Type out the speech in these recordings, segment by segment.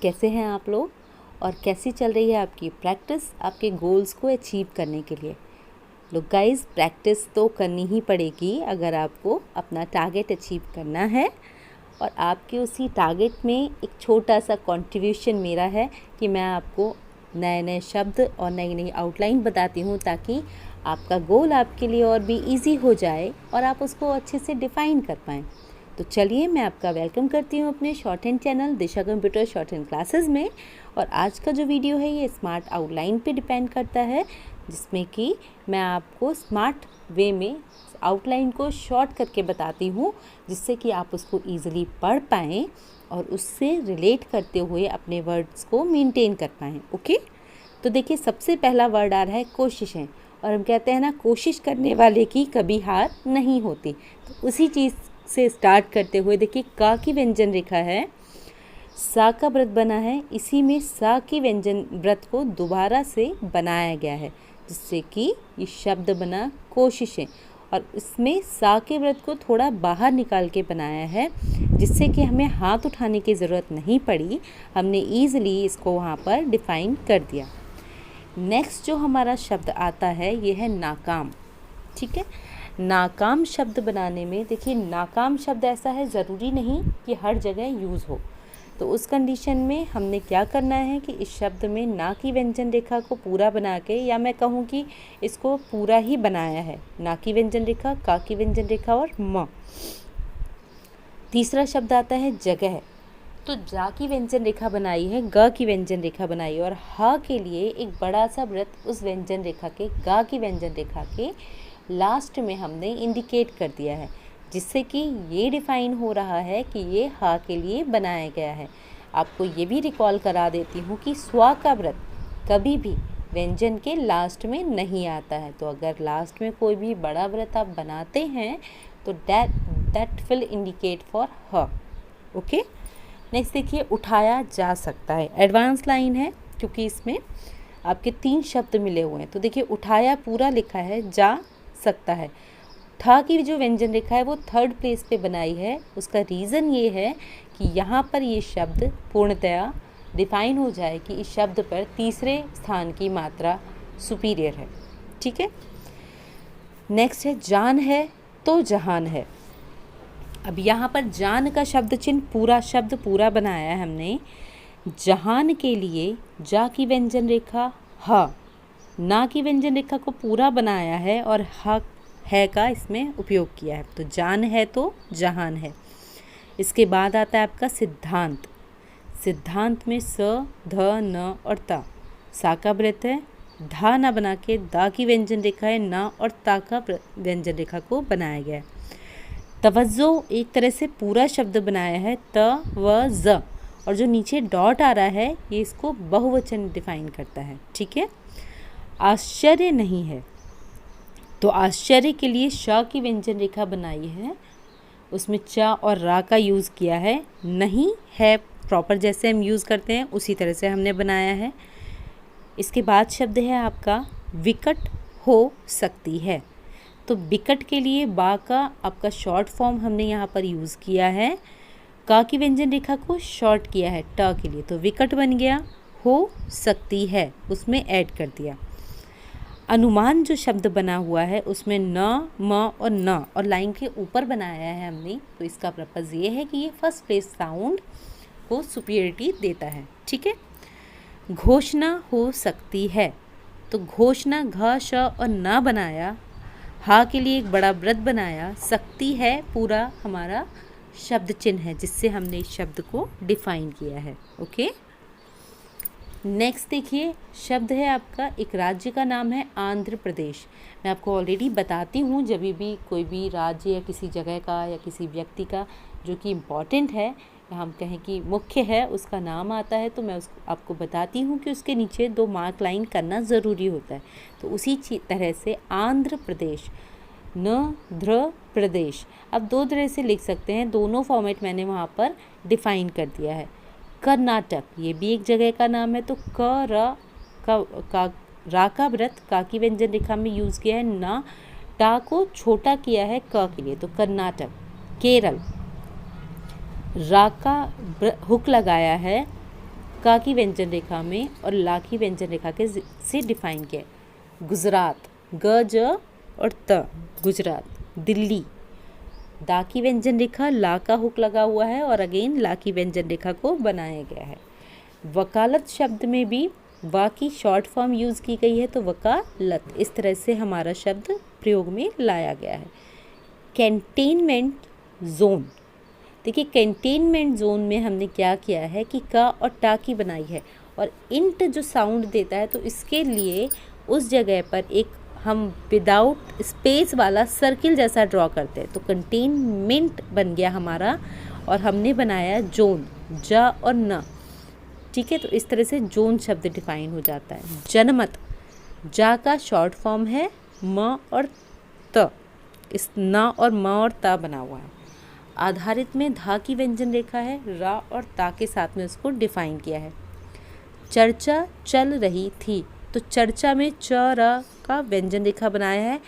कैसे हैं आप लोग और कैसी चल रही है आपकी प्रैक्टिस आपके गोल्स को अचीव करने के लिए। लोग गाइस, प्रैक्टिस तो करनी ही पड़ेगी अगर आपको अपना टारगेट अचीव करना है। और आपके उसी टारगेट में एक छोटा सा कंट्रीब्यूशन मेरा है कि मैं आपको नए नए शब्द और नई नई आउटलाइन बताती हूँ ताकि आपका गोल आपके लिए और भी इजी हो जाए और आप उसको अच्छे से डिफ़ाइन कर पाएँ। तो चलिए, मैं आपका वेलकम करती हूँ अपने शॉर्ट हैंड चैनल दिशा कंप्यूटर शॉर्ट हैंड क्लासेस में। और आज का जो वीडियो है ये स्मार्ट आउटलाइन पे डिपेंड करता है, जिसमें कि मैं आपको स्मार्ट वे में आउटलाइन को शॉर्ट करके बताती हूँ, जिससे कि आप उसको ईज़िली पढ़ पाएँ और उससे रिलेट करते हुए अपने वर्ड्स को मेंटेन कर पाएँ। ओके, तो देखिए, सबसे पहला वर्ड आ रहा है कोशिशें। और हम कहते हैं ना, कोशिश करने वाले की कभी हार नहीं होती। तो उसी चीज़ से स्टार्ट करते हुए देखिए, का की व्यंजन रेखा है, सा का व्रत बना है, इसी में सा की व्यंजन व्रत को दोबारा से बनाया गया है, जिससे कि ये शब्द बना कोशिशें। और इसमें सा के व्रत को थोड़ा बाहर निकाल के बनाया है, जिससे कि हमें हाथ उठाने की ज़रूरत नहीं पड़ी, हमने ईज़िली इसको वहाँ पर डिफ़ाइन कर दिया। नेक्स्ट जो हमारा शब्द आता है ये है नाकाम। ठीक है, नाकाम शब्द बनाने में देखिए, नाकाम शब्द ऐसा है, ज़रूरी नहीं कि हर जगह यूज़ हो। तो उस कंडीशन में हमने क्या करना है कि इस शब्द में ना की व्यंजन रेखा को पूरा बना के, या मैं कहूँ कि इसको पूरा ही बनाया है, ना की व्यंजन रेखा, का की व्यंजन रेखा और म। तीसरा शब्द आता है जगह। तो जा की व्यंजन रेखा बनाई है, ग की व्यंजन रेखा बनाई है, और ह के लिए एक बड़ा सा व्रत उस व्यंजन रेखा के, गा की व्यंजन रेखा के लास्ट में हमने इंडिकेट कर दिया है, जिससे कि ये डिफ़ाइन हो रहा है कि ये हा के लिए बनाया गया है। आपको ये भी रिकॉल करा देती हूँ कि स्वा का व्रत कभी भी व्यंजन के लास्ट में नहीं आता है। तो अगर लास्ट में कोई भी बड़ा व्रत आप बनाते हैं तो दैट विल इंडिकेट फॉर ह। ओके, नेक्स्ट देखिए, उठाया जा सकता है, एडवांस लाइन है क्योंकि इसमें आपके 3 शब्द मिले हुए हैं। तो देखिए, उठाया पूरा लिखा है, जा सकता है। ठा की जो व्यंजन रेखा है वो 3rd प्लेस पे बनाई है। उसका रीज़न ये है कि यहाँ पर ये शब्द पूर्णतया डिफ़ाइन हो जाए कि इस शब्द पर तीसरे स्थान की मात्रा सुपीरियर है। ठीक है, नेक्स्ट है जान है तो जहान है। अब यहाँ पर जान का शब्द चिन्ह पूरा शब्द पूरा बनाया है हमने। जहान के लिए जा की व्यंजन रेखा, ह, ना की व्यंजन रेखा को पूरा बनाया है और ह है का इसमें उपयोग किया है। तो जान है तो जहान है। इसके बाद आता है आपका सिद्धांत। सिद्धांत में स, ध, न और ता। सा का व्रत है, धा ना बना के दा की व्यंजन रेखा है, ना और ता का व्यंजन रेखा को बनाया गया है। तवज्जो एक तरह से पूरा शब्द बनाया है, त व ज, और जो नीचे डॉट आ रहा है ये इसको बहुवचन डिफाइन करता है। ठीक है, आश्चर्य नहीं है, तो आश्चर्य के लिए श की व्यंजन रेखा बनाई है, उसमें च और रा का यूज़ किया है। नहीं है प्रॉपर जैसे हम यूज़ करते हैं उसी तरह से हमने बनाया है। इसके बाद शब्द है आपका विकट हो सकती है। तो विकट के लिए बा का आपका शॉर्ट फॉर्म हमने यहाँ पर यूज़ किया है, का की व्यंजन रेखा को शॉर्ट किया है ट के लिए, तो विकट बन गया, हो सकती है उसमें ऐड कर दिया। अनुमान जो शब्द बना हुआ है उसमें न, म और न और लाइन के ऊपर बनाया है हमने। तो इसका पर्पज़ ये है कि ये फर्स्ट प्लेस साउंड को सुपीरियरिटी देता है। ठीक है, घोषणा हो सकती है, तो घोषणा घ, श और न बनाया, हा के लिए एक बड़ा व्रत बनाया, सकती है पूरा हमारा शब्द चिन्ह है, जिससे हमने इस शब्द को डिफाइन किया है। ओके, नेक्स्ट देखिए, शब्द है आपका, एक राज्य का नाम है आंध्र प्रदेश। मैं आपको ऑलरेडी बताती हूँ, जब भी कोई भी राज्य या किसी जगह का या किसी व्यक्ति का जो कि इम्पॉर्टेंट है, या हम कहें कि मुख्य है, उसका नाम आता है, तो मैं आपको बताती हूँ कि उसके नीचे 2 मार्क लाइन करना ज़रूरी होता है। तो उसी तरह से आंध्र प्रदेश, न ध्र प्रदेश, अब 2 तरह से लिख सकते हैं, दोनों फॉर्मेट मैंने वहाँ पर डिफ़ाइन कर दिया है। कर्नाटक, ये भी एक जगह का नाम है, तो क रा का व्रत का की व्यंजन रेखा में यूज़ किया है, ना टा को छोटा किया है क के लिए, तो कर्नाटक। केरल, रा का हुक लगाया है, का की व्यंजन रेखा में और ला की व्यंजन रेखा के से डिफाइन किया है। गुजरात, ग ज और त, गुजरात। दिल्ली, दा की व्यंजन रेखा, ला का हुक लगा हुआ है और अगेन ला की व्यंजन रेखा को बनाया गया है। वकालत शब्द में भी वा की शॉर्ट फॉर्म यूज़ की गई है, तो वकालत, इस तरह से हमारा शब्द प्रयोग में लाया गया है। कंटेनमेंट जोन, देखिए कंटेनमेंट जोन में हमने क्या किया है कि का और टा की बनाई है और इंट जो साउंड देता है, तो इसके लिए उस जगह पर एक हम विदाउट स्पेस वाला सर्किल जैसा ड्रॉ करते हैं, तो कंटेनमेंट बन गया हमारा और हमने बनाया जोन, जा और न। ठीक है, तो इस तरह से जोन शब्द डिफाइन हो जाता है। जनमत, जा का शॉर्ट फॉर्म है म और त, इस न और म और ता बना हुआ है। आधारित में धा की व्यंजन रेखा है, रा और ता के साथ में उसको डिफाइन किया है। चर्चा चल रही थी, तो चर्चा में च र का व्यंजन रेखा बनाया है,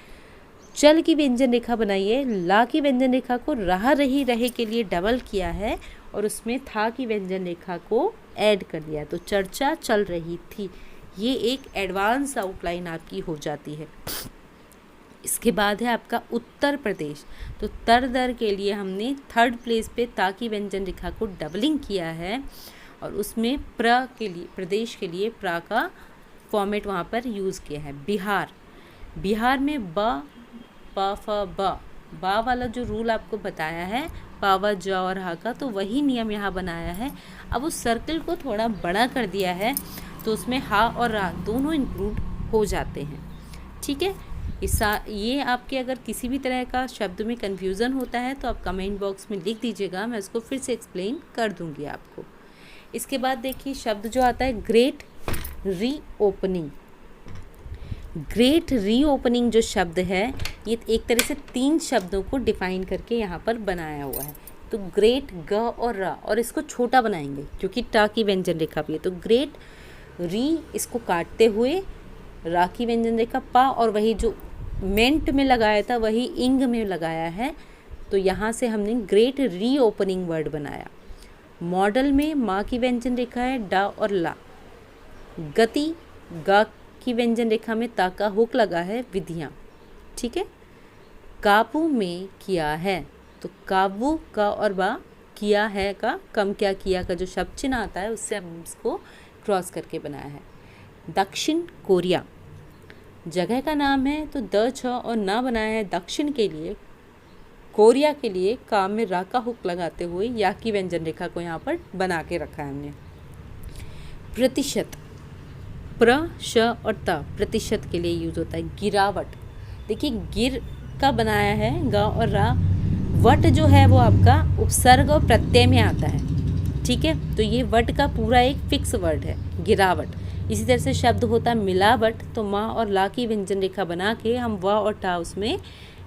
चल की व्यंजन रेखा बनाई है, ला की व्यंजन रेखा को रहा रही रहे के लिए डबल किया है और उसमें था की व्यंजन रेखा को ऐड कर दिया, तो चर्चा चल रही थी। ये एक एडवांस आउटलाइन आपकी हो जाती है। इसके बाद है आपका उत्तर प्रदेश, तो तर दर के लिए हमने थर्ड प्लेस पे ता की व्यंजन रेखा को डबलिंग किया है और उसमें प्र के लिए, प्रदेश के लिए प्रा का फॉर्मेट वहाँ पर यूज़ किया है। बिहार, बिहार में ब प फ ब, बा वाला जो रूल आपको बताया है पावा ज और हा का, तो वही नियम यहाँ बनाया है। अब उस सर्कल को थोड़ा बड़ा कर दिया है तो उसमें हा और रा दोनों इंक्लूड हो जाते हैं। ठीक है, ये आपके अगर किसी भी तरह का शब्द में कन्फ्यूज़न होता है तो आप कमेंट बॉक्स में लिख दीजिएगा, मैं उसको फिर से एक्सप्लेन कर दूँगी आपको। इसके बाद देखिए शब्द जो आता है ग्रेट रीओपनिंग। ग्रेट रीओपनिंग जो शब्द है ये एक तरह से 3 शब्दों को डिफाइन करके यहाँ पर बनाया हुआ है। तो ग्रेट ग और रा, और इसको छोटा बनाएंगे क्योंकि टा की व्यंजन रेखा भी है, तो ग्रेट री इसको काटते हुए रा की व्यंजन रेखा पा, और वही जो मेंट में लगाया था वही इंग में लगाया है, तो यहाँ से हमने ग्रेट रीओपनिंग वर्ड बनाया। मॉडल में माँ की व्यंजन रेखा है डा और ला। गति, गा की व्यंजन रेखा में ता का हुक लगा है, विधियाँ। ठीक है, काबू में किया है, तो काबू का और बा, किया है का, कम क्या किया का जो शब्द चिन्ह आता है उससे हम इसको क्रॉस करके बनाया है। दक्षिण कोरिया, जगह का नाम है तो द छ और ना बनाया है दक्षिण के लिए, कोरिया के लिए काम में रा का हुक लगाते हुए या की व्यंजन रेखा को यहाँ पर बना के रखा है हमने। प्रतिशत, प्र श और त प्रतिशत के लिए यूज होता है। गिरावट, देखिए गिर का बनाया है ग और रा, वट जो है वो आपका उपसर्ग और प्रत्यय में आता है। ठीक है, तो ये वट का पूरा एक फिक्स वर्ड है गिरावट। इसी तरह से शब्द होता है मिलावट, तो माँ और ला की व्यंजन रेखा बना के हम व और टा उसमें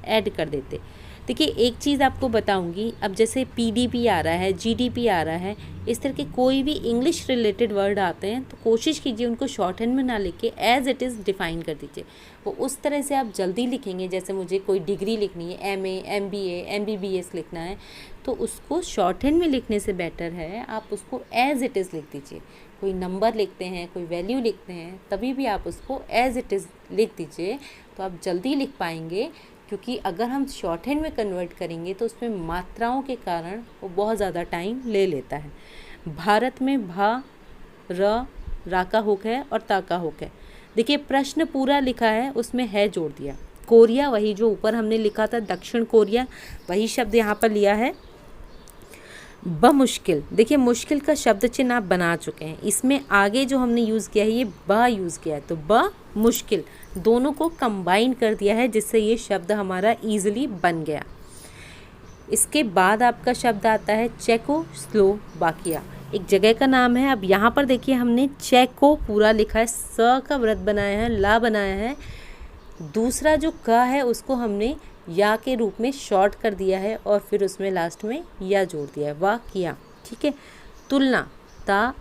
ऐड कर देते। देखिए एक चीज़ आपको बताऊंगी, अब जैसे पीडीपी आ रहा है, जीडीपी आ रहा है, इस तरह के कोई भी इंग्लिश रिलेटेड वर्ड आते हैं तो कोशिश कीजिए उनको शॉर्ट हैंड में ना लिख के एज इट इज़ डिफाइन कर दीजिए। वो उस तरह से आप जल्दी लिखेंगे, जैसे मुझे कोई डिग्री लिखनी है, एमए, एमबीए, एमबीबीएस लिखना है, तो उसको शॉर्ट हैंड में लिखने से बेटर है आप उसको एज इट इज़ लिख दीजिए। कोई नंबर लिखते हैं, कोई वैल्यू लिखते हैं, तभी भी आप उसको एज इट इज़ लिख दीजिए तो आप जल्दी लिख पाएंगे, क्योंकि अगर हम शॉर्ट हैंड में कन्वर्ट करेंगे तो उसमें मात्राओं के कारण वो बहुत ज़्यादा टाइम ले लेता है। भारत में भा, र, रा का हुक है और ता का हुक है। देखिए प्रश्न पूरा लिखा है, उसमें है जोड़ दिया। कोरिया, वही जो ऊपर हमने लिखा था दक्षिण कोरिया, वही शब्द यहाँ पर लिया है। ब मुश्किल, देखिए मुश्किल का शब्द चिन्ह आप बना चुके हैं, इसमें आगे जो हमने यूज़ किया है ये ब यूज़ किया है, तो ब मुश्किल दोनों को कंबाइन कर दिया है जिससे ये शब्द हमारा ईजिली बन गया। इसके बाद आपका शब्द आता है चेकोस्लोवाकिया, एक जगह का नाम है। अब यहाँ पर देखिए हमने चेको पूरा लिखा है, स का व्रत बनाया है, ला बनाया है, दूसरा जो क है उसको हमने या के रूप में शॉर्ट कर दिया है और फिर उसमें लास्ट में या जोड़ दिया है, वाह किया। ठीक है, तुलना, ता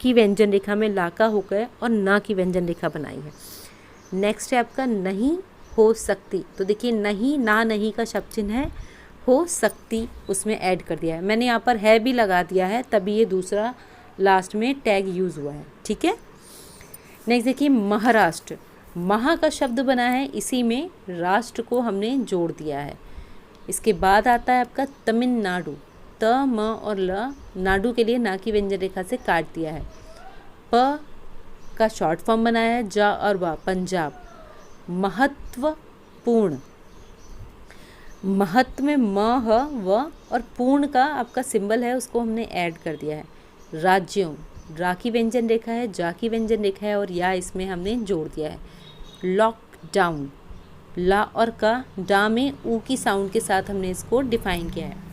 की व्यंजन रेखा में ला का होकर है और ना की व्यंजन रेखा बनाई है। नेक्स्ट है आपका नहीं हो सकती, तो देखिए नहीं, ना नहीं का शब्द चिन्ह है, हो सकती उसमें ऐड कर दिया है, मैंने यहाँ पर है भी लगा दिया है तभी ये दूसरा लास्ट में टैग यूज़ हुआ है, ठीक है। नेक्स्ट देखिए महाराष्ट्र, महा का शब्द बना है, इसी में राष्ट्र को हमने जोड़ दिया है। इसके बाद आता है आपका तमिलनाडु, त म और ल, नाडु के लिए ना की व्यंजन रेखा से काट दिया है। प का शॉर्ट फॉर्म बनाया है, जा और वा, पंजाब। महत्वपूर्ण, महत्व में म ह व और पूर्ण का आपका सिंबल है, उसको हमने ऐड कर दिया है। राज्यों, रा की व्यंजन रेखा है, जा की व्यंजन रेखा है और या इसमें हमने जोड़ दिया है। लॉकडाउन, ला और का, डा में ऊ की साउंड के साथ हमने इसको डिफाइन किया है।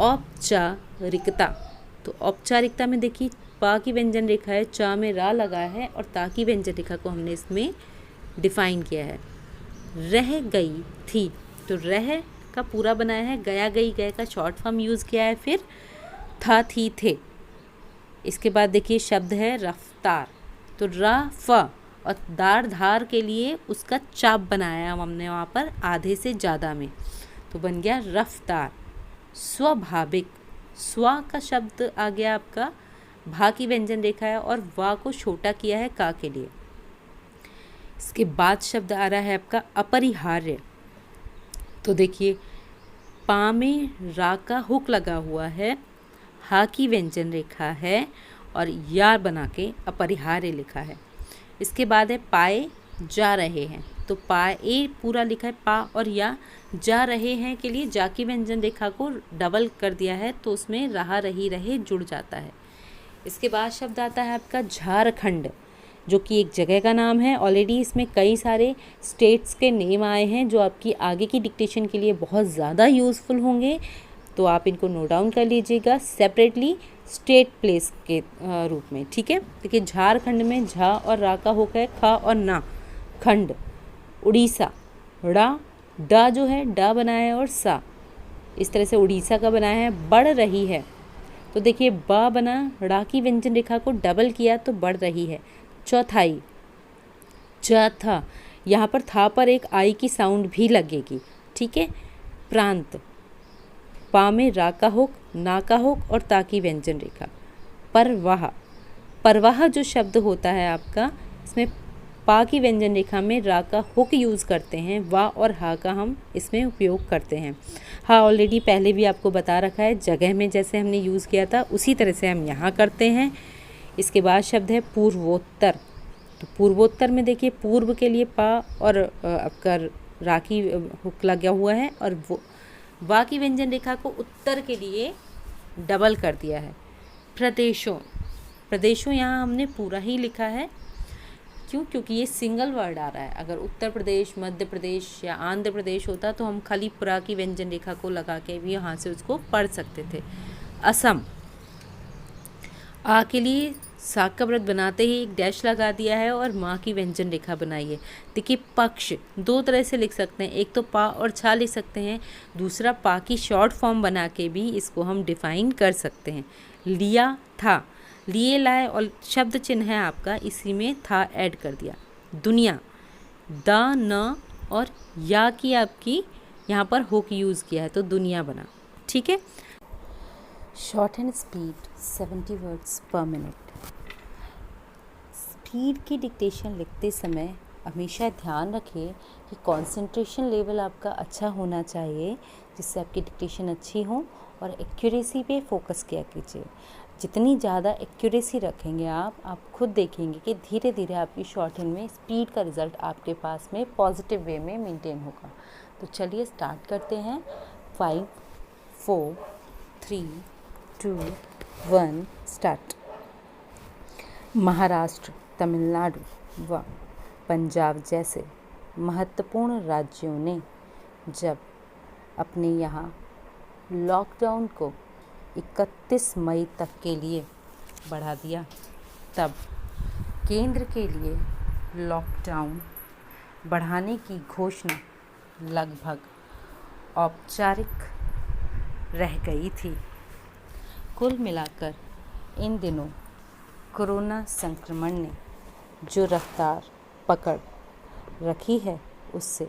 औपचारिकता, तो औपचारिकता में देखिए पा की व्यंजन रेखा है, चा में रा लगा है और ता की व्यंजन रेखा को हमने इसमें डिफाइन किया है। रह गई थी, तो रह का पूरा बनाया है, गया गई गए का शॉर्ट फॉर्म यूज़ किया है, फिर था थी थे। इसके बाद देखिए शब्द है रफ्तार, तो र फ और दार धार के लिए उसका चाप बनाया हमने वहाँ पर आधे से ज़्यादा में, तो बन गया रफ्तार। स्वाभाविक, स्वा का शब्द आ गया आपका, भा की व्यंजन रेखा है और वा को छोटा किया है का के लिए। इसके बाद शब्द आ रहा है आपका अपरिहार्य, तो देखिए पा में रा का हुक लगा हुआ है, हा की व्यंजन रेखा है और या बना के अपरिहार्य लिखा है। इसके बाद है पाए जा रहे हैं, तो पाए पूरा लिखा है, पा और या, जा रहे हैं के लिए जा की व्यंजन रेखा को डबल कर दिया है, तो उसमें रहा रही रहे जुड़ जाता है। इसके बाद शब्द आता है आपका झारखंड, जो कि एक जगह का नाम है। ऑलरेडी इसमें कई सारे स्टेट्स के नेम आए हैं जो आपकी आगे की डिक्टेशन के लिए बहुत ज़्यादा यूज़फुल होंगे, तो आप इनको नोट डाउन कर लीजिएगा सेपरेटली स्टेट प्लेस के रूप में, ठीक है। देखिए झारखंड में झा और रा का होकर है, खा और ना, खंड। उड़ीसा, ड़ा डा जो है डा बनाया है और सा, इस तरह से उड़ीसा का बनाया है। बढ़ रही है, तो देखिए बा बना, ड़ा की व्यंजन रेखा को डबल किया तो बढ़ रही है। चौथाई, चौथा, यहाँ पर था पर एक आई की साउंड भी लगेगी, ठीक है। प्रांत, पा में रा का हुक, ना का हुक और ता की व्यंजन रेखा। परवाह, परवाह जो शब्द होता है आपका, इसमें पा की व्यंजन रेखा में रा का हुक यूज़ करते हैं, वा और हा का हम इसमें उपयोग करते हैं। हाँ ऑलरेडी पहले भी आपको बता रखा है, जगह में जैसे हमने यूज़ किया था उसी तरह से हम यहाँ करते हैं। इसके बाद शब्द है पूर्वोत्तर, तो पूर्वोत्तर में देखिए पूर्व के लिए पा और आपका रा की हुक लगा हुआ है और वो वा की व्यंजन रेखा को उत्तर के लिए डबल कर दिया है। प्रदेशों, प्रदेशों यहाँ हमने पूरा ही लिखा है, क्यों, क्योंकि ये सिंगल वर्ड आ रहा है। अगर उत्तर प्रदेश, मध्य प्रदेश या आंध्र प्रदेश होता तो हम खाली पुरा की व्यंजन रेखा को लगा के भी यहाँ से उसको पढ़ सकते थे। असम, आ के लिए सा का व्रत बनाते ही एक डैश लगा दिया है और माँ की व्यंजन रेखा बनाई है। देखिए पक्ष दो तरह से लिख सकते हैं, एक तो पा और छा लिख सकते हैं, दूसरा पा की शॉर्ट फॉर्म बना के भी इसको हम डिफाइन कर सकते हैं। लिया था, लिए लाए और शब्द चिन्ह है आपका, इसी में था ऐड कर दिया। दुनिया, द न और या की आपकी यहाँ पर हुक यूज़ किया है तो दुनिया बना, ठीक है। शॉर्ट एंड स्पीड 70 वर्ड्स पर मिनट। स्पीड की डिक्टेशन लिखते समय हमेशा ध्यान रखें कि कंसंट्रेशन लेवल आपका अच्छा होना चाहिए, जिससे आपकी डिक्टेशन अच्छी हो, और एक्यूरेसी पे फोकस किया कीजिए। जितनी ज़्यादा एक्यूरेसी रखेंगे आप खुद देखेंगे कि धीरे धीरे आपकी शॉर्ट हैंड में स्पीड का रिज़ल्ट आपके पास में पॉजिटिव वे में मेंटेन होगा। तो चलिए स्टार्ट करते हैं। 5 4 3 2 1 स्टार्ट। महाराष्ट्र, तमिलनाडु व पंजाब जैसे महत्वपूर्ण राज्यों ने जब अपने यहाँ लॉकडाउन को 31 मई तक के लिए बढ़ा दिया, तब केंद्र के लिए लॉकडाउन बढ़ाने की घोषणा लगभग औपचारिक रह गई थी। कुल मिलाकर इन दिनों कोरोना संक्रमण ने जो रफ्तार पकड़ रखी है, उससे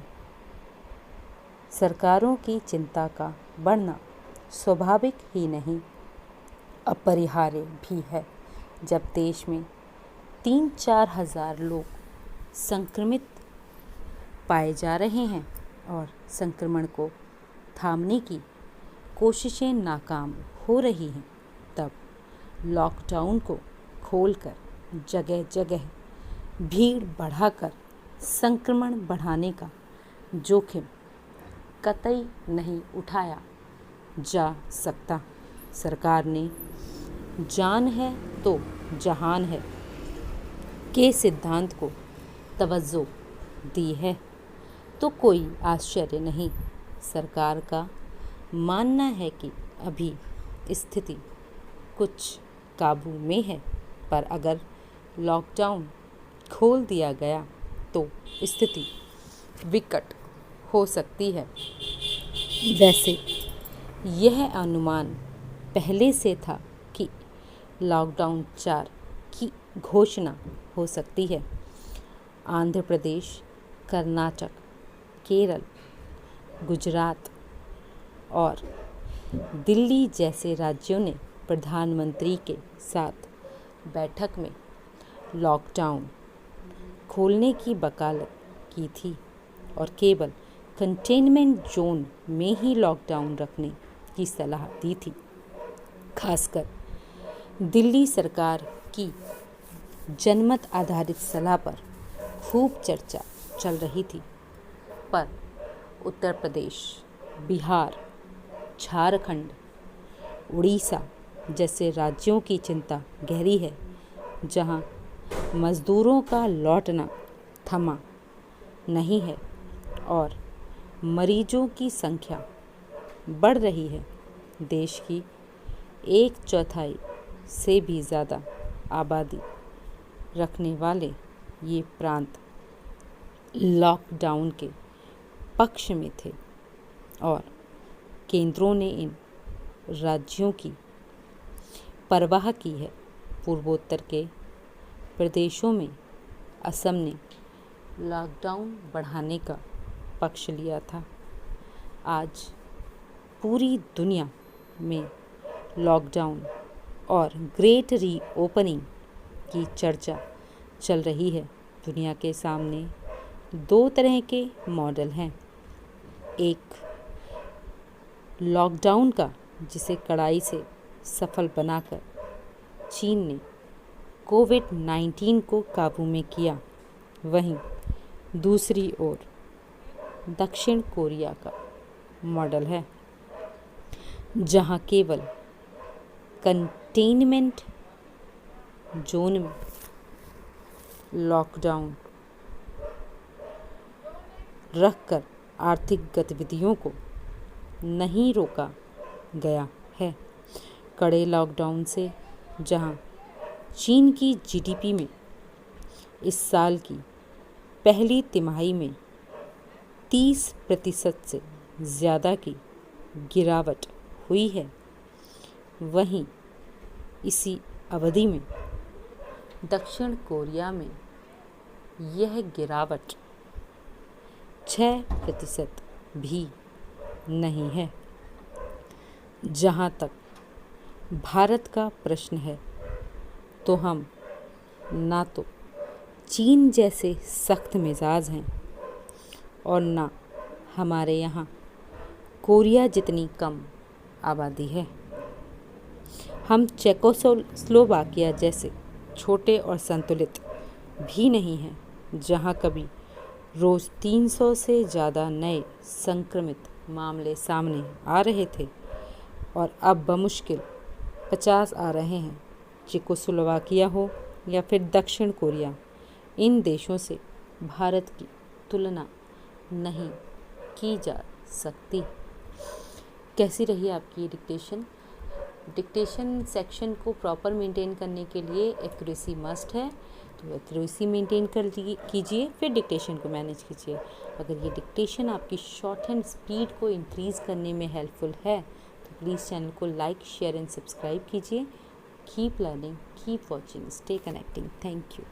सरकारों की चिंता का बढ़ना स्वाभाविक ही नहीं, अपरिहार्य भी है। जब देश में 3-4 हज़ार लोग संक्रमित पाए जा रहे हैं और संक्रमण को थामने की कोशिशें नाकाम हो रही हैं, तब लॉकडाउन को खोलकर जगह जगह भीड़ बढ़ाकर संक्रमण बढ़ाने का जोखिम कतई नहीं उठाया जा सकता। सरकार ने जान है तो जहान है के सिद्धांत को तवज्जो दी है, तो कोई आश्चर्य नहीं। सरकार का मानना है कि अभी स्थिति कुछ काबू में है, पर अगर लॉकडाउन खोल दिया गया तो स्थिति विकट हो सकती है। वैसे यह अनुमान पहले से था कि लॉकडाउन 4 की घोषणा हो सकती है। आंध्र प्रदेश, कर्नाटक, केरल, गुजरात और दिल्ली जैसे राज्यों ने प्रधानमंत्री के साथ बैठक में लॉकडाउन खोलने की वकालत की थी और केवल कंटेनमेंट जोन में ही लॉकडाउन रखने की सलाह दी थी। खासकर दिल्ली सरकार की जनमत आधारित सलाह पर खूब चर्चा चल रही थी, पर उत्तर प्रदेश, बिहार, झारखंड, उड़ीसा जैसे राज्यों की चिंता गहरी है, जहां मज़दूरों का लौटना थमा नहीं है और मरीजों की संख्या बढ़ रही है। देश की 1/4 से भी ज़्यादा आबादी रखने वाले ये प्रांत लॉकडाउन के पक्ष में थे और केंद्रों ने इन राज्यों की परवाह की है। पूर्वोत्तर के प्रदेशों में असम ने लॉकडाउन बढ़ाने का पक्ष लिया था। आज पूरी दुनिया में लॉकडाउन और ग्रेट रीओपनिंग की चर्चा चल रही है। दुनिया के सामने 2 तरह के मॉडल हैं। एक लॉकडाउन का, जिसे कड़ाई से सफल बनाकर चीन ने कोविड-19 को काबू में किया। वहीं दूसरी ओर दक्षिण कोरिया का मॉडल है, जहां केवल कंटेनमेंट जोन में लॉकडाउन रखकर आर्थिक गतिविधियों को नहीं रोका गया है। कड़े लॉकडाउन से जहां चीन की जीडीपी में इस साल की पहली तिमाही में 30% से ज़्यादा की गिरावट हुई है, वहीं इसी अवधि में दक्षिण कोरिया में यह गिरावट 6% भी नहीं है। जहाँ तक भारत का प्रश्न है, तो हम ना तो चीन जैसे सख्त मिजाज हैं और ना हमारे यहाँ कोरिया जितनी कम आबादी है। हम चेकोस्लोवाकिया जैसे छोटे और संतुलित भी नहीं हैं, जहाँ कभी रोज़ 300 से ज़्यादा नए संक्रमित मामले सामने आ रहे थे और अब बमुश्किल 50 आ रहे हैं। चेकोस्लोवाकिया हो या फिर दक्षिण कोरिया, इन देशों से भारत की तुलना नहीं की जा सकती। कैसी रही आपकी ये डिक्टेशन सेक्शन को प्रॉपर मेंटेन करने के लिए एक्यूरेसी मस्ट है, तो एक्यूरेसी मेंटेन कीजिए, फिर डिक्टेशन को मैनेज कीजिए। अगर ये डिक्टेशन आपकी शॉर्ट हैंड स्पीड को इंक्रीज़ करने में हेल्पफुल है तो प्लीज़ चैनल को लाइक, शेयर एंड सब्सक्राइब कीजिए। Keep learning, keep watching, stay connecting. Thank you.